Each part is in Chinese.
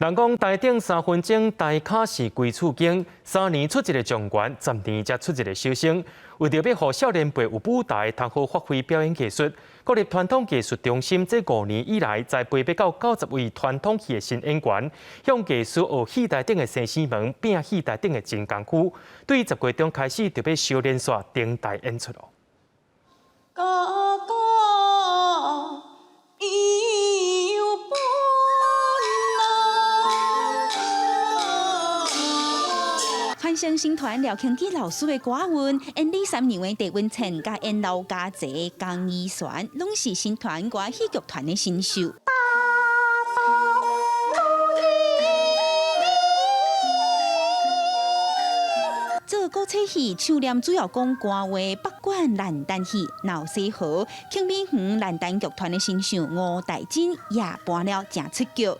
人讲台顶3分钟，台卡是归厝经，3年出一个状元，10年才出一个小生。为着要让少年辈有舞台，通好发挥表演艺术，国立传统艺术中心这5年以来，在培育到90位传统戏的新演员，向艺术学戏台顶的生死门，拼戏台顶的真功夫。对10月中开始，就要小连续登台演出咯。传承新团廖庆基老师的歌韵，演李3年的地温层，加演老家姐江依璇，拢是新团歌戏剧团的新秀。做古册戏唱念主要讲歌话，北管兰丹戏闹西河，庆美园兰丹剧团的新秀吴大珍也搬了正出脚。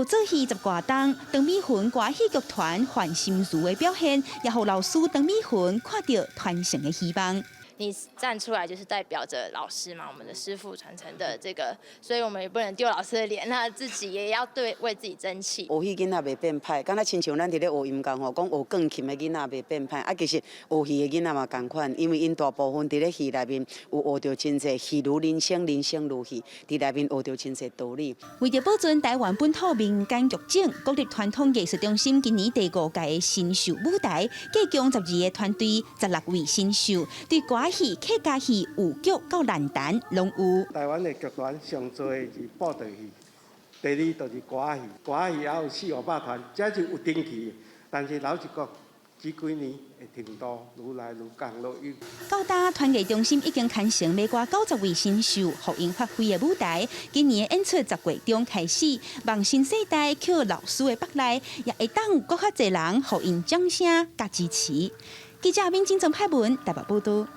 做戏10挂档，邓美云歌戏剧团换心如的表现，也让老师邓美云看到传承的希望。你站出来就是代表着老师嘛，我们的师父传承的这个，所以我们也不能丢老师的脸，那自己也要为自己争气。学戏囡仔袂变歹，敢若亲像咱伫咧学音乐吼，讲学钢琴的囡仔袂变歹，其实学戏的囡仔嘛同款，因为因大部分伫咧戏内面有学到真侪戏如人生，人生如戏，伫内面学到真侪道理。为着保存台湾本土民间剧种，国立传统艺术中心今年第5届的新秀舞台，计共12个团队，16位新秀，对歌戏、客家戏、舞剧到兰丹拢有。台湾的剧团上多是布袋戏，第2就是歌戏，歌戏也有400-500团，这就有定期，但是老实讲，这几年会停多，愈来愈降落去。高大团艺中心已经牵成每挂90位新秀，互因发挥的舞台。今年演出10月中开始，望新世代靠老师的北来，也会当有更较侪人互因掌声加支持。记者民警郑派文台北报道。